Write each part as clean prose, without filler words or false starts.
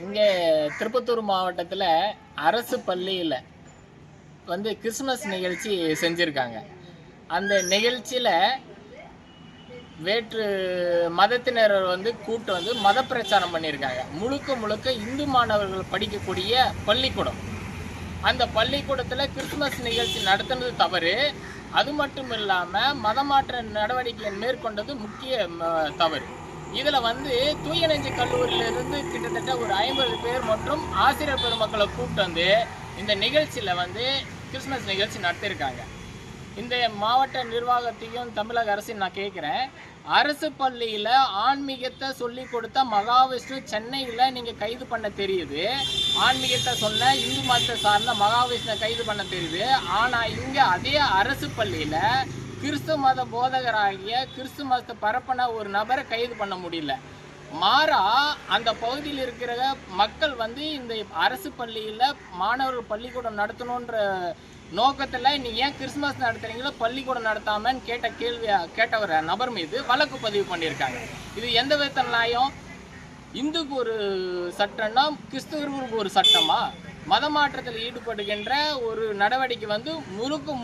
இங்கே திருப்பத்தூர் மாவட்டத்தில் அரசு பள்ளியில் வந்து கிறிஸ்மஸ் நிகழ்ச்சி செஞ்சுருக்காங்க. அந்த நிகழ்ச்சியில் வேற்று மதத்தினர் வந்து கூட்டு வந்து மத பிரச்சாரம் பண்ணியிருக்காங்க. முழுக்க இந்து மாணவர்கள் படிக்கக்கூடிய பள்ளிக்கூடம். அந்த பள்ளிக்கூடத்தில் கிறிஸ்மஸ் நிகழ்ச்சி நடத்துனது தவறு. அது மட்டும் இல்லாமல் மதமாற்ற நடவடிக்கையை மேற்கொண்டது முக்கிய தவறு. இதில் வந்து தூய நெஞ்சு கல்லூரியிலிருந்து கிட்டத்தட்ட ஒரு 50 பேர் மற்றும் ஆசிரியர் பெருமக்களை கூப்பிட்டு வந்து இந்த நிகழ்ச்சியில் வந்து கிறிஸ்மஸ் நிகழ்ச்சி நடத்தியிருக்காங்க. இந்த மாவட்ட நிர்வாகத்தையும் தமிழக அரசையும் நான் கேட்குறேன், அரசு பள்ளியில் ஆன்மீகத்தை சொல்லி கொடுத்த மகாவிஷ்ணு சென்னையில் நீங்கள் கைது பண்ண தெரியுது. ஆன்மீகத்தை சொன்ன இந்து மதத்தை சார்ந்த மகாவிஷ்ணு கைது பண்ண தெரியுது. ஆனால் இங்கே அதே அரசு பள்ளியில் கிறிஸ்து மத போதகராகிய கிறிஸ்து மதத்தை பரப்பின ஒரு நபரை கைது பண்ண முடியல. மாறா அந்த பகுதியில் இருக்கிற மக்கள் வந்து இந்த அரசு பள்ளியில் மாணவர்கள் பள்ளிக்கூடம் நடத்தணுன்ற நோக்கத்தில் நீ ஏன் கிறிஸ்மஸ் நடத்துறீங்களோ பள்ளிக்கூடம் நடத்தாமன்னு கேட்டவர் நபர் மீது வழக்கு பதிவு பண்ணியிருக்காங்க. இது எந்த விதத்தில் நியாயம்? இந்துக்கு ஒரு சட்டம்னா கிறிஸ்துவர்களுக்கு ஒரு சட்டமா? மதமாற்றத்தில் ஈடுபடுகின்ற ஒரு நடவடிக்கை வந்து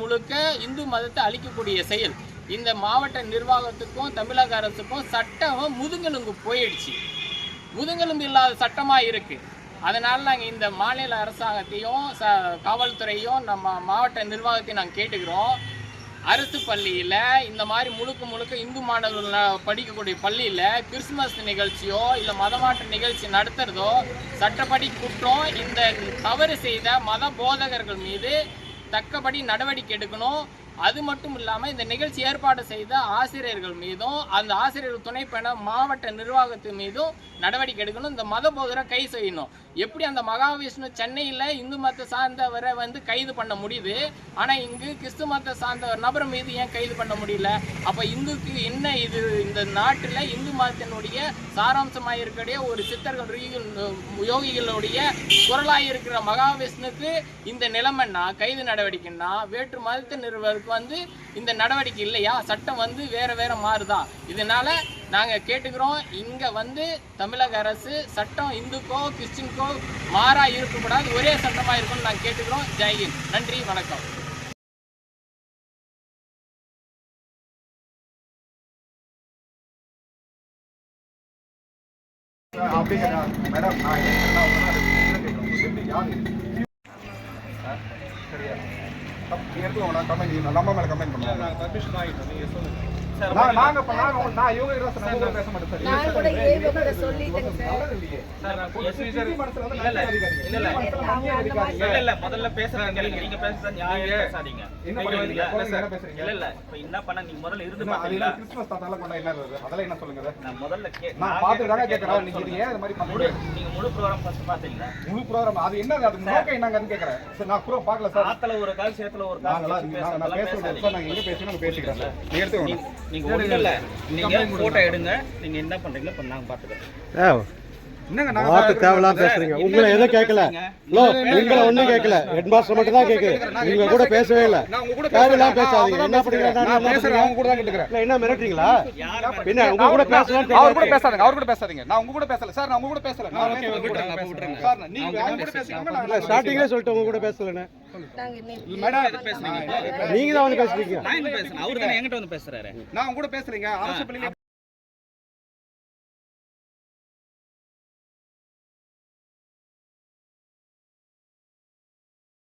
முழுக்க இந்து மதத்தை அழிக்கக்கூடிய செயல். இந்த மாவட்ட நிர்வாகத்துக்கும் தமிழக அரசுக்கும் சட்டம் முதுகெலும்பு போயிடுச்சு. முதுகெலும்பு இல்லாத சட்டமாக இருக்குது. அதனால் நாங்கள் இந்த மாநில அரசாங்கத்தையும் காவல்துறையும் நம்ம மாவட்ட நிர்வாகத்தையும் நாங்கள் கேட்டுக்கிறோம். அரசு பள்ளியில் இந்த மாதிரி முழுக்க இந்து மாணவர்கள் படிக்கக்கூடிய பள்ளியில் கிறிஸ்மஸ் நிகழ்ச்சியோ இல்லை மதமாற்ற நிகழ்ச்சி நடத்துறதோ சட்டப்படி குற்றம். இந்த தவறு செய்த மத போதகர்கள் மீது தக்கபடி நடவடிக்கை எடுக்கணும். அது மட்டும் இல்லாமல் இந்த நிகழ்ச்சி ஏற்பாடு செய்த ஆசிரியர்கள் மீதும் அந்த ஆசிரியர்கள் துணை பெண மாவட்ட நிர்வாகத்து மீதும் நடவடிக்கை எடுக்கணும். இந்த மத போதரை கை செய்யணும். எப்படி அந்த மகாவிஷ்ணு சென்னையில் இந்து மதத்தை சார்ந்தவரை வந்து கைது பண்ண முடியுது, ஆனால் இங்கு கிறிஸ்து மதத்தை சார்ந்த நபர் மீது ஏன் கைது பண்ண முடியல? அப்போ இந்துக்கு என்ன இது? இந்த நாட்டில் இந்து மதத்தினுடைய சாராம்சமாக இருக்கக்கூடிய ஒரு சித்தர்கள் யோகிகளுடைய குரலாக இருக்கிற மகாவிஷ்ணுக்கு இந்த நிலைமைன்னா கைது நடவடிக்கைன்னா வேற்று மதத்தை நிறுவனத்துக்கு வந்து இந்த நடவடிக்கை இல்லையா? சட்டம் வந்து வேற மாறுதா? இதனால நாங்கள் கேட்டுக்கிறோம், இங்கே வந்து தமிழக அரசு சட்டம் இந்துக்கோ கிறிஸ்டின்கோ மாறா இருக்கக்கூடாது, ஒரே சட்டமாக இருக்கும்னு நாங்கள் கேட்டுக்கிறோம். ஜெய்ஹிந்த். நன்றி, வணக்கம். நம்ம மேல கமெண்ட் பண்ணுவோம். நான் யோகா பேச மாட்டேன் சார். முதல்ல பேசுறாங்க, நீங்க பேசுறது நியாயம். இல்ல இப்ப என்ன பண்ண நீங்க முதல்ல இருந்து பாத்தீங்களா? கிறிஸ்மஸ் தாத்தால கொண்டா என்ன அதெல்லாம் என்ன சொல்லுங்க. நான் முதல்ல நான் பாத்துதாங்க கேக்குறேன். நீங்க ஏன் அது மாதிரி பண்ணுங்க? நீங்க முழு ப்ரோகிராம் ஃபர்ஸ்ட் பாத்தீங்களா? முழு ப்ரோகிராம் அது என்னது? அது நோக்கம் என்னங்கன்னு கேக்குறேன். சரி நான் ப்ரோ பார்க்கல சார். ஆத்தல ஒரு கால் சேத்துல ஒரு கால் நான் பேசுறேன் சார். நான் எங்க பேசினா பேசிக்கிறேன் சார். நீங்க எடுத்துக்கோங்க. நீங்க ஒண்ணு இல்ல, நீங்க போட்டோ எடுங்க. நீங்க என்ன பண்றீங்களோ பண்ண நாங்க பாத்துக்கிறோம். என்னங்க நான் வார்த்தை தேவலாம் பேசுறீங்க. உங்களை எதுவும் கேட்கல. லோ உங்களை ஒண்ணும் கேட்கல. ஹெட் மாஸ்டர் மட்டும் தான் கேக்குது. நீங்க கூட பேசவே இல்ல. நான் உங்க கூட தேவலாம் பேசாதீங்க. என்ன பண்றீங்க? நான் பேசுறேன். அவங்க கூட தான் கேக்குறேன். இல்ல என்ன மிரட்டறீங்களா? பின்ன உங்க கூட பேசலாம். அவர் கூட பேசாதீங்க. அவர் கூட பேசாதீங்க. நான் உங்க கூட பேசல சார். நான் உங்க கூட பேசல. நான் விட்டுறேன் சார். நீங்க அவங்க கூட பேசுங்க. இல்ல ஸ்டார்டிங்ல சொல்லிட்டு உங்க கூட பேசலன்னு. மேடம் பேசுறீங்க. நீங்க தான் வந்து பேசுறீங்க. நான் என்ன பேசுறேன்? அவரு தான என்கிட்ட வந்து பேசுறாரு. நான் உங்க கூட பேசுறீங்க. அரசு பள்ளியில